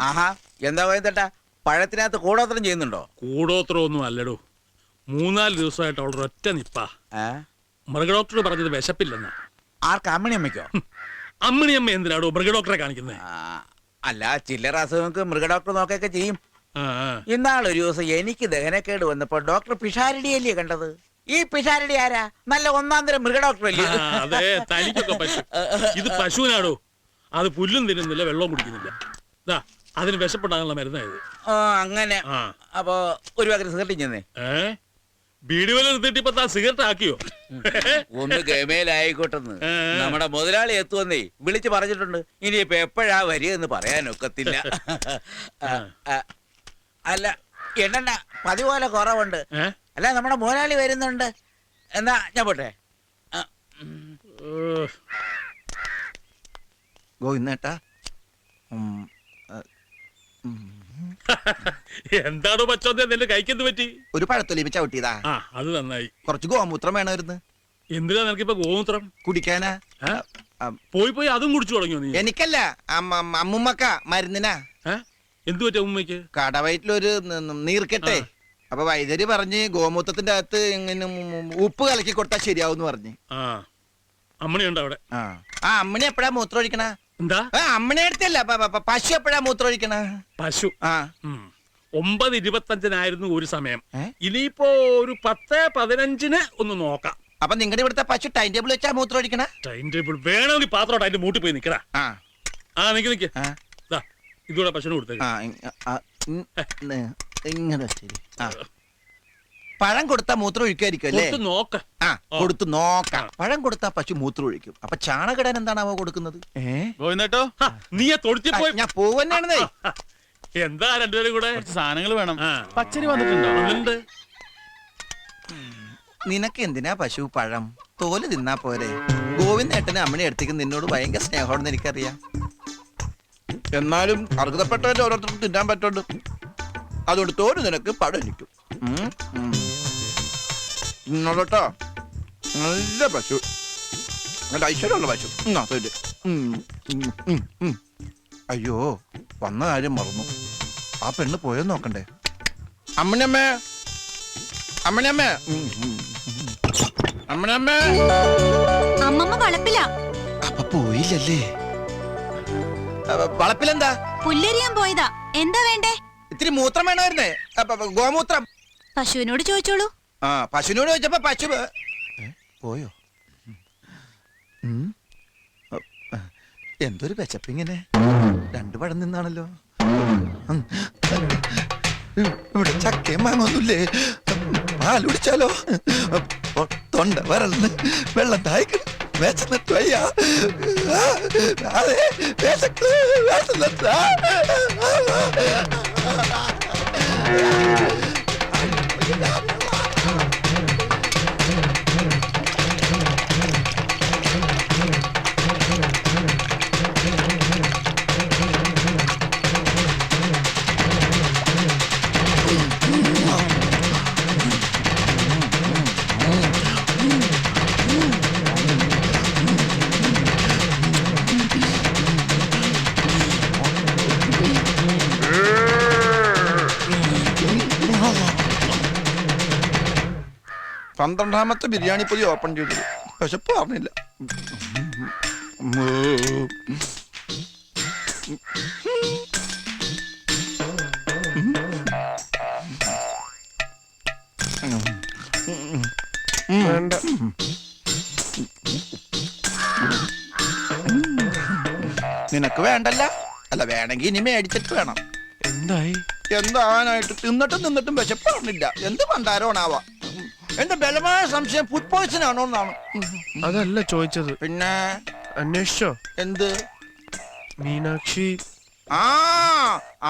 ആഹാ, എന്താ പോയതേട്ടാ? പഴത്തിനകത്ത് കൂടോത്രം ചെയ്യുന്നുണ്ടോ? കൂടോത്രം ഒന്നും അല്ലടോ. 3-4 ദിവസമായിട്ട് അവളുടെ ഒറ്റ നിപ്പാ. മൃഗഡോക്ടർ പറഞ്ഞത് വിശപ്പില്ലെന്നാ. ആർക്ക്? അമ്മണിയമ്മയ്ക്കോ? അമ്മിണിയമ്മ എന്തിനാടോ മൃഗഡോക്ടറെ കാണിക്കുന്നത്? അല്ല, ചില്ലറ അസുഖങ്ങൾക്ക് മൃഗഡോക്ടർ നോക്കൊക്കെ ചെയ്യും. ഇന്നാളൊരു ദിവസം എനിക്ക് ദഹനക്കേട് വന്നപ്പോ ഡോക്ടർ പിഷാരടിയല്ലേ കണ്ടത്. ഈ പിഷാരടി ആരാ? നല്ല ഒന്നാന്തരം മൃഗഡോക്ടർ അല്ലേ? അതെ, തനിക്കൊക്കെ പറ്റും. ഇത് പശുവിനാടോ. അത് പുല്ലും തിന്നുന്നില്ല, വെള്ളവും കുടിക്കുന്നില്ല. അതിന് വിശപ്പെടാനുള്ള മരുന്നായത്. അങ്ങനെ. അപ്പൊ ഒരു പകരം സിഗരറ്റ് ചെന്നേ. ബീഡി വല നിർത്തിയിട്ട് ഇപ്പൊ താൻ സിഗരറ്റ് ആക്കിയോ? ഒന്ന് ഗമേലായിക്കോട്ടെന്ന് നമ്മുടെ മുതലാളി എത്തുവന്നേ വിളിച്ച് പറഞ്ഞിട്ടുണ്ട്. ഇനിയിപ്പൊ എപ്പോഴാ വരികയെന്ന് പറയാനൊക്കത്തില്ല. അല്ല, എണ്ണ പതിപോലെ കുറവുണ്ട്. അല്ല, നമ്മുടെ മുതലാളി വരുന്നുണ്ട്. എന്നാ ഞാൻ പോട്ടെ. ഗോവിന്ദേട്ടാ, എന്താണോ പച്ചോന്നേ നിന്റെ കൈക്കെന്ത് പറ്റി? ഒരു പഴത്തൊലിപ്പ് ചവിട്ടിയതാ. അത് നന്നായി. കുറച്ച് ഗോമൂത്രം വേണമായിരുന്നു. എന്തിനാ നിനക്കിപ്പോ ഗോമൂത്രം? കുടിക്കാനാ. പോയി അതും കുടിച്ചു തുടങ്ങിയോ നീ? എനിക്കല്ല, അമ്മുമ്മക്ക മരുന്നിനാ. എന്തു പറ്റി അമ്മുമ്മയ്ക്ക്? കടവയറ്റിലൊരു നീർക്കെട്ടെ. അപ്പൊ വൈദ്യര് പറഞ്ഞ് ഗോമൂത്രത്തിന്റെ അകത്ത് ഇങ്ങനെ ഉപ്പ് കലക്കി കൊടുത്താൽ ശരിയാവും പറഞ്ഞ്. അമ്മണി ഉണ്ടോ അവിടെ? അമ്മണി എപ്പോഴാ മൂത്രം ഒഴിക്കണ? എന്താ? അമ്മണി അടുത്തല്ല, പശു എപ്പോഴാ മൂത്രം ഒഴിക്കണ? പശു 9:25 ഒരു സമയം. ഇനിയിപ്പോ ഒരു 10:15 ഒന്ന് നോക്കാം. അപ്പൊ നിങ്ങളുടെ ഇവിടുത്തെ പശു ടൈം ടേബിൾ വെച്ചാ മൂത്രം ഒഴിക്കണ? ടൈം ടേബിൾ വേണമെങ്കിൽ പാത്രം അതിന്റെ മൂട്ടി പോയി നിക്കടാ. നിക്ക് ഇതൂടെ പശുവിന് കൊടുത്തേ. ഇങ്ങനെ ശരി. പഴം കൊടുത്താ മൂത്രം ഒഴിക്കായിരിക്കും അല്ലേ? കൊടുത്തു നോക്കാം. പഴം കൊടുത്താ പശു മൂത്രം ഒഴിക്കും. അപ്പൊ ചാണകിടാൻ എന്താണാവോ കൊടുക്കുന്നത്? നീ തൊടുത്തിപ്പോയി. ഞാൻ പോവന്നെയാണെന്നേ. എന്താ രണ്ടുപേരും കൂടെ? സാധനങ്ങൾ വേണം. പച്ചരി വന്നിട്ടുണ്ടോ? നിനക്ക് എന്തിനാ പശു പഴം? തോല് തിന്നാ പോരെ. ഗോവിന്ദേട്ടന് അമ്മണി അടുത്തേക്ക് നിന്നോട് ഭയങ്കര സ്നേഹമാണെന്ന് എനിക്കറിയാം. എന്നാലും അർഹതപ്പെട്ടവന്റെ ഓരോരുത്തർക്കും തിന്നാൻ പറ്റുള്ളൂ. അതുകൊണ്ട് തോല് നിനക്ക് പഴം എനിക്കും. കേട്ടോ, നല്ല പശു, നല്ല ഐശ്വര്യമുള്ള പശു. അയ്യോ, വന്ന കാര്യം മറന്നു. ആ പെണ്ണ് പോയെന്ന് നോക്കണ്ടേ? അമ്മണിയമ്മേ, അമ്മണിയമ്മേ, അമ്മണിയമ്മേ. അമ്മമ്മ വളപ്പില. അപ്പൊ പോയില്ലല്ലേ? വളപ്പിലെന്താ? പുല്ലരിയാൻ പോയതാ. എന്താ വേണ്ടേ? ഇത്തിരി മൂത്രം വേണമായിരുന്നേ. ഗോമൂത്രം. പശുവിനോട് ചോദിച്ചോളൂ. പശുവിനോട് ചോദിച്ചപ്പോ പശു പോയോ? എന്തൊരു വിശപ്പിങ്ങനെ. 2 പഴം നിന്നാണല്ലോ. ഇവിടെ ചക്കയും മാങ്ങൊന്നുമില്ലേ? പാൽ കുടിച്ചാലോ? തൊണ്ട വരൾന്ന് വെള്ളം തായ്ക്കുന്നു. വിശന്നിട്ട് വയ്യ. അതെ, വിശന്നിട്ട്. പന്ത്രണ്ടാമത്തെ ബിരിയാണി പൊതി ഓപ്പൺ ചെയ്തു. വിശപ്പ് പറഞ്ഞില്ല. നിനക്ക് വേണ്ടല്ല? അല്ല, വേണമെങ്കിൽ ഇനി മേടിച്ചിട്ട് വേണം. എന്തായി? എന്താവാനായിട്ട്? തിന്നിട്ടും വിശപ്പ് പറഞ്ഞില്ല. എന്ത് പണ്ടാരോണാവാ. എന്റെ ബലമായ സംശയം ഫുഡ് പോയ്സൺ ആണോ എന്നാണ്. അതല്ല ചോദിച്ചത്. പിന്നെ അന്വേഷിച്ചോ? എന്ത്? മീനാക്ഷി.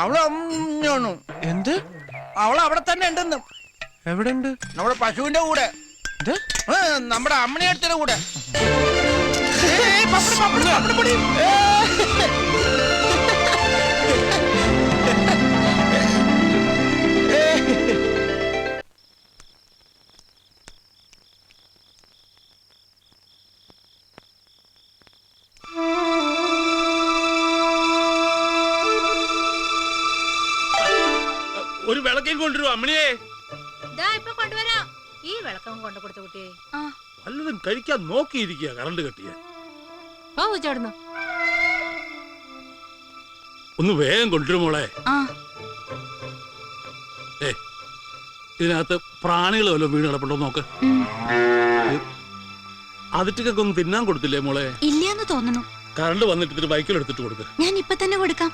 അവളാണ്. എന്ത്? അവൾ അവിടെ തന്നെ ഉണ്ടെന്ന്. എവിടെ ഉണ്ട്? നമ്മുടെ പശുവിന്റെ കൂടെ. നമ്മുടെ അമ്മണിയടുത്തിന്റെ കൂടെ. ഒരു വിളക്കേം കൊണ്ടുവരും അമ്മണിയെ. കൊണ്ടുവരാം. ഈ വിളക്കം കൊണ്ടു കൊടുത്ത കുട്ടിയെ വല്ലതും കഴിക്കാൻ നോക്കിയിരിക്കുക കറണ്ട് കെട്ടിയ. ചേർന്നു ഒന്ന് വേഗം കൊണ്ടുവരും മോളെ. ആ ഇതിനകത്ത് പ്രാണികൾ വല്ലതും വീണ് കിടപ്പുണ്ടോ നോക്ക്. അതിട്ടൊക്കെ ഒന്നും തിന്നാൻ കൊടുത്തില്ലേ മോളെ? ഇല്ലാന്ന് തോന്നുന്നു. കറണ്ട് വന്നിട്ട് ബൈക്കിൽ എടുത്തിട്ട് കൊടുക്ക. ഞാൻ ഇപ്പൊ തന്നെ കൊടുക്കാം.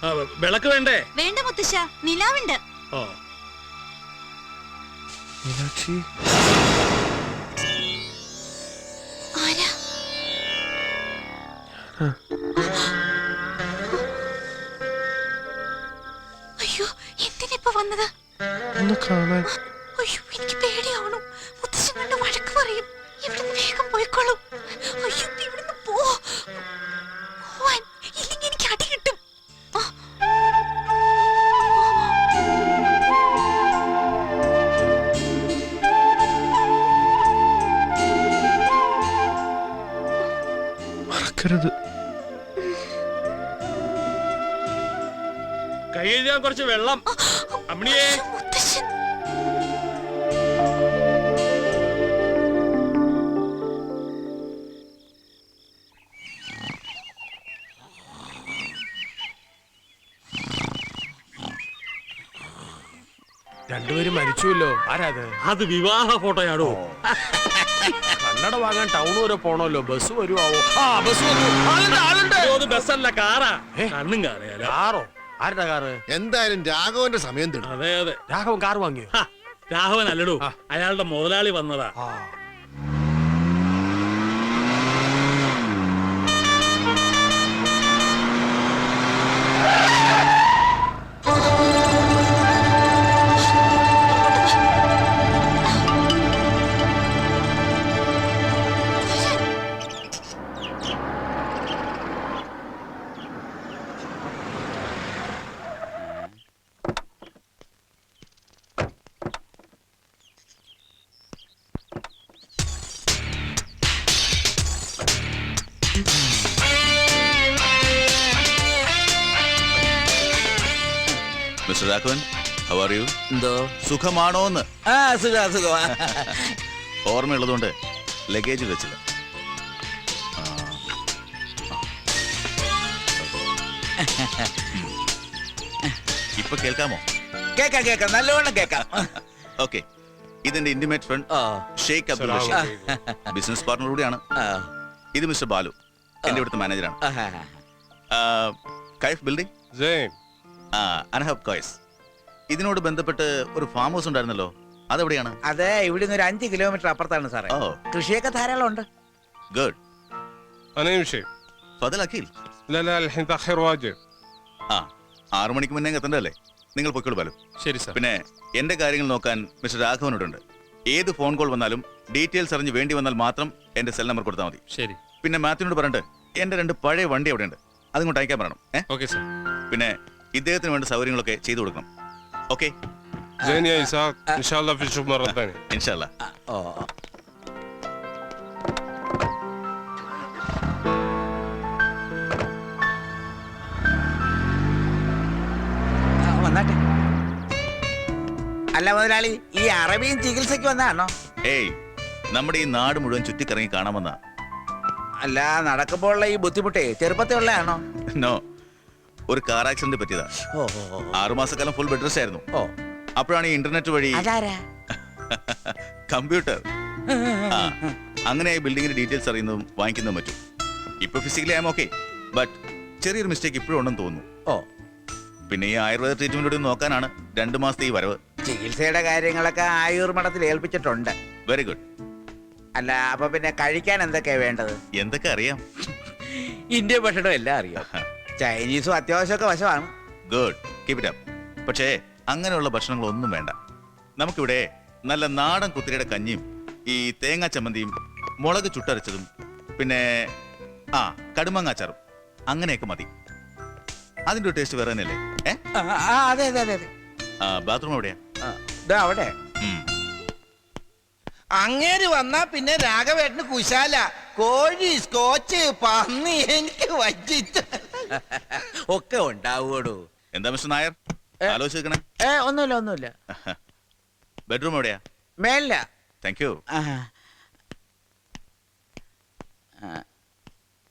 ആ വിളക്ക് വേണ്ടേ? വേണ്ട മുത്തശ്ശ, നിലാവുണ്ട്. ഓ മീനാക്ഷി, ആരാ? അയ്യോ, എന്തിനിപ്പോ വന്നത്? ഒന്ന് കാണാൻ. അയ്യോ, എനിക്ക് പേടിയാവണു. മുത്തശ്ശൻ കണ്ട് വഴക്ക് പറയും. ഇവിടുന്ന് വേഗം പോയിക്കോളൂ. അയ്യോ, ഇവിടുന്ന് പോവാൻ. ഇല്ലെങ്കിൽ എനിക്ക് അടി കിട്ടും. ആ. മറക്കരുത്. കൈ കഴുകാൻ കുറച്ച് വെള്ളം അമ്മണിയെ. മുത്തശ്ശൻ. രണ്ടുപേരും മരിച്ചുല്ലോ. ആരാത്? അത് വിവാഹ ഫോട്ടോയാണോ? കണ്ണട വാങ്ങാൻ ടൗൺ വരെ പോണല്ലോ. ബസ് വരുവോ? ആ ബസ് വന്നു. ബസ്സല്ല, കാറാ. കണ്ണും കാണുകയല്ല. കാറോ? ആരുടെ കാറ്? എന്തായാലും രാഘവന്റെ സമയം തരും. അതെ അതെ, രാഘവൻ കാർ വാങ്ങിയോ? രാഘവൻ അല്ലടോ, അയാളുടെ മുതലാളി വന്നതാ. ആ mister Raghavan, how are you? എന്തോ സുഖമാണോന്ന്? സുഖമാ. ഓർമ്മയുള്ളതുകൊണ്ട് ലഗേജ് വെച്ചില്ല. ഇപ്പൊ കേൾക്കാമോ? കേക്കാം നല്ലവണ്ണം കേക്കാം. ഓക്കെ, ഇതെന്റെ intimate friend Sheikh Abdul Rasheed, business partner കൂടിയാണ്. ഇത് മിസ്റ്റർ ബാലു, എന്റെ ഇവിടുത്തെ മാനേജറാണ്. കൈഫ് ബിൽഡിംഗ്, അനഹബ് കോയ്സ്. ഇതിനോട് ബന്ധപ്പെട്ട് ഒരു ഫാം ഹൗസ് ഉണ്ടായിരുന്നല്ലോ, അതെവിടെയാണ്? അതെ, ഇവിടുന്ന് ഒരു 5 കിലോമീറ്റർ അപ്പുറത്താണ് സാറേ. ഓ, കൃഷിയൊക്കെ ധാരാളം ഉണ്ട്. ഗുഡ്. أنا يمشي. ഫദൽ അഖിൽ. لا لا الحين تأخير واجب. 6 മണിക്ക് മുന്നേ എത്തണ്ടല്ലേ? നിങ്ങൾ പൊയ്ക്കോളൂ ബാലു. ശരി സാർ. പിന്നെ എന്റെ കാര്യങ്ങൾ നോക്കാൻ മിസ്റ്റർ രാഘവനോടുണ്ട്. ഏത് ഫോൺ കോൾ വന്നാലും ഡീറ്റെയിൽസ് അറിഞ്ഞ് വേണ്ടി വന്നാൽ മാത്രം എന്റെ സെൽ നമ്പർ കൊടുത്താൽ മതി. ശരി. പിന്നെ മാത്യുവിനോട് പറഞ്ഞിട്ട് എന്റെ 2 പഴയ വണ്ടി അവിടെ ഉണ്ട്, അതുകൊണ്ട് അയക്കാൻ പറയണം. Okay sir. പിന്നെ ഇദ്ദേഹത്തിന് വേണ്ട സൗകര്യങ്ങളൊക്കെ ചെയ്തു കൊടുക്കണം. ഓക്കെ, زين يا إسحاق، إن شاء الله في نشوف مرة ثانية. ഇൻഷാല്ലാ. ഓ വന്നാട്ടെ. അല്ല മുതലാളി, ഈ അറബിയും ചികിത്സക്ക് വന്നാണോ? ഏയ്, നമ്മുടെ ഈ നാട് മുഴുവൻ ചുറ്റിക്കറങ്ങി കാണാമെന്നാ. അല്ല, നടക്കുമ്പോഴുള്ള ഈ ബുദ്ധിമുട്ടേ ചെറുപ്പത്തെ ഉള്ളതാണോ? നോ, ഒരു കാർ ആക്സിഡന്റ് പറ്റിയതാ. 6 മാസക്കാലം ഫുൾ ബെഡ് റെസ്റ്റ് ആയിരുന്നു. ഓ, അപ്പോഴാണ് ഈ ഇന്റർനെറ്റ് വഴി അതാരാ? കമ്പ്യൂട്ടർ അങ്ങനെ ബിൽഡിങ്ങിന്റെ ഡീറ്റെയിൽസ് അറിയുന്നതും വാങ്ങിക്കുന്നതും പറ്റും. ഇപ്പൊ ഫിസിക്കലി ആം ഓക്കെ, ബട്ട് ചെറിയൊരു മിസ്റ്റേക്ക് ഇപ്പോഴും ഉണ്ടെന്ന് തോന്നുന്നു. ഓ, പിന്നെ ഈ ആയുർവേദ ട്രീറ്റ്മെന്റ് നോക്കാനാണ് 2 മാസത്തെ ഈ വരവ്. ചികിത്സയുടെ കാര്യങ്ങളൊക്കെ ആയുർമഠത്തിൽ ഏൽപ്പിച്ചിട്ടുണ്ട്. Very good. അല്ല, അപ്പൊ പിന്നെ കഴിക്കാൻ എന്തൊക്കെയാ വേണ്ടത്? എന്തൊക്കെ അറിയാം? ഇന്ത്യൻ ഭക്ഷണം എല്ലാം അറിയാം. ചൈനീസും അത്യാവശ്യമൊക്കെ വശമാണ്. Good, keep it up. പക്ഷേ അങ്ങനെയുള്ള ഭക്ഷണങ്ങളൊന്നും വേണ്ട. നമുക്കിവിടെ നല്ല നാടൻ കുത്തിരിയുടെ കഞ്ഞിയും ഈ തേങ്ങാ ചമ്മന്തിയും മുളക് ചുട്ടരച്ചതും പിന്നെ കടുമാങ്ങാച്ചാറും അങ്ങനെയൊക്കെ മതി. അതിന്റെ ഒരു ടേസ്റ്റ് വേറെ തന്നെയല്ലേ? അതെ അതെ അതെ അതെ. ബാത്റൂം എവിടെയാ? അവിടെ ഉം. അങ്ങേര് വന്നാ പിന്നെ രാഘവേട്ടന് കുശാല. കോഴി സ്കോച്ച് പന്നി എനിക്ക് വച്ചിട്ട് ഒക്കെ ഉണ്ടാവൂടോ. എന്താ മിസ്റ്റർ നായർ ആലോചിക്കണേ? ഒന്നുമില്ല ബെഡ്റൂം എവിടെയാ? മേലില്ല. Thank you.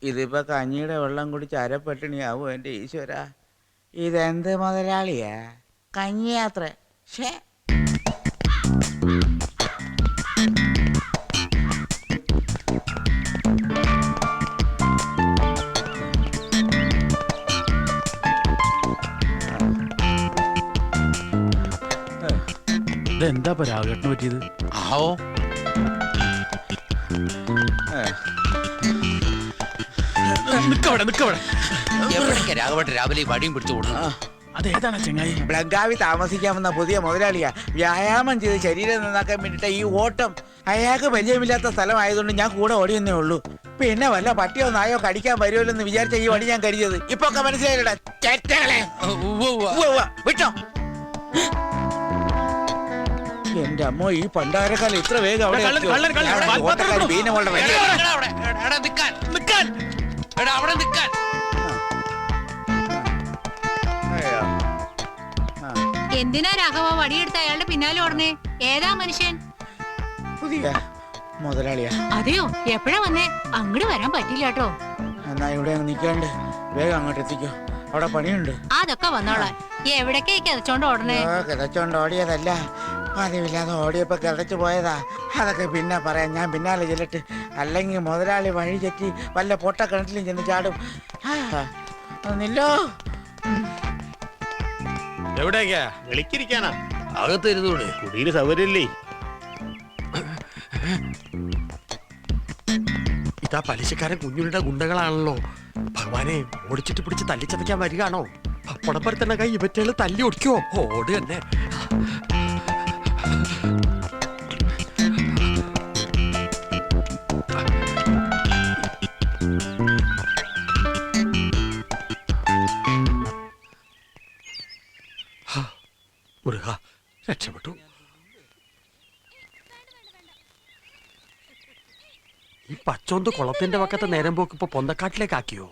ഇതിപ്പോ കഞ്ഞിയുടെ വെള്ളം കുടിച്ച് അരപ്പട്ടിണിയാവും എൻ്റെ ഈശ്വര. ഇതെന്ത് മുതലാളിയാ? കഞ്ഞിയാത്ര. ഷേ ഇതെന്താ രാഘവേട്ടന് പറ്റിയത്? ആവോ രാഘവട്ടെ രാവിലെ വടിയും പിടിച്ചു കൊടുക്കും. അതേതാണ് ചെങ്ങായി? ബ്ലങ്കാവി താമസിക്കാമെന്ന പുതിയ മുതലാളിയാ. വ്യായാമം ചെയ്ത് ശരീരം നന്നാക്കാൻ വേണ്ടിട്ട് ഈ ഓട്ടം. അയാൾക്ക് പരിചയമില്ലാത്ത സ്ഥലമായതുകൊണ്ട് ഞാൻ കൂടെ ഓടിയെന്നേ ഉള്ളൂ. പിന്നെ വല്ല പട്ടിയോ നായോ കടിക്കാൻ വരുമല്ലോ എന്ന് വിചാരിച്ച ഈ വടി ഞാൻ കരുതിയത്. ഇപ്പൊ ഒക്കെ മനസ്സിലായില്ലടാ ചേട്ടകളെ. വിട്ടോ. എന്റെ അമ്മ, ഈ പണ്ടാരക്കാലം ഇത്ര വേഗം അവിടെ ബീനമോളുടെ വഴി. എന്തിനാ രാഘവ വടിയെടുത്ത് അയാളുടെ പിന്നാലെ ഓടണേ? ഏതാ മനുഷ്യൻ? പുതിയ മുതലാളിയാ. അതെയോ? എപ്പോഴാ വന്നേ? അങ്ങോട്ട് വരാൻ പറ്റില്ല കേട്ടോ. എന്നാ ഇവിടെ അങ്ങ് നിൽക്കാണ്ട് വേഗം അങ്ങോട്ട് എത്തിക്കോ, അവിടെ പണിയുണ്ട്. അതൊക്കെ വന്നോളാം. എവിടേക്കാ കിതച്ചോണ്ട് ഓടണേ? കിതച്ചോണ്ട് ഓടിയതല്ല, പതിവില്ലാതെ ഓടിയപ്പോ കിതച്ചു പോയതാ. അതൊക്കെ പിന്നെ പറയാം, ഞാൻ പിന്നാലെ ചെല്ലട്ട്. അല്ലെങ്കിൽ മുതലാളി വഴി തെറ്റി വല്ല പൊട്ടക്കിണറ്റിലും ചെന്ന് ചാടും. നില്ലോ. എവിടേക്കാ? വിളിക്കിരിക്കാനാ? അകത്തിരുന്നൂടെ, കുടിയിൽ സൗകര്യല്ലേ? ഇതാ പലിശക്കാരൻ കുഞ്ഞുണ്ണിയുടെ ഗുണ്ടകളാണല്ലോ. ഭഗവാനെ, ഓടിച്ചിട്ട് പിടിച്ച് തല്ലിച്ചതയ്ക്കാൻ വരികയാണോ? പപ്പടപ്പരത്തന്നെ കൈ ഇവറ്റകള് തല്ലി ഒടിക്കോ? ഓട് തന്നെ. മുരുക, രക്ഷപ്പെട്ടു. ഈ പച്ചോന്ത് കുളത്തിന്റെ പക്കത്തെ നേരം പോക്ക് ഇപ്പൊ പൊന്തക്കാട്ടിലേക്ക് ആക്കിയോ?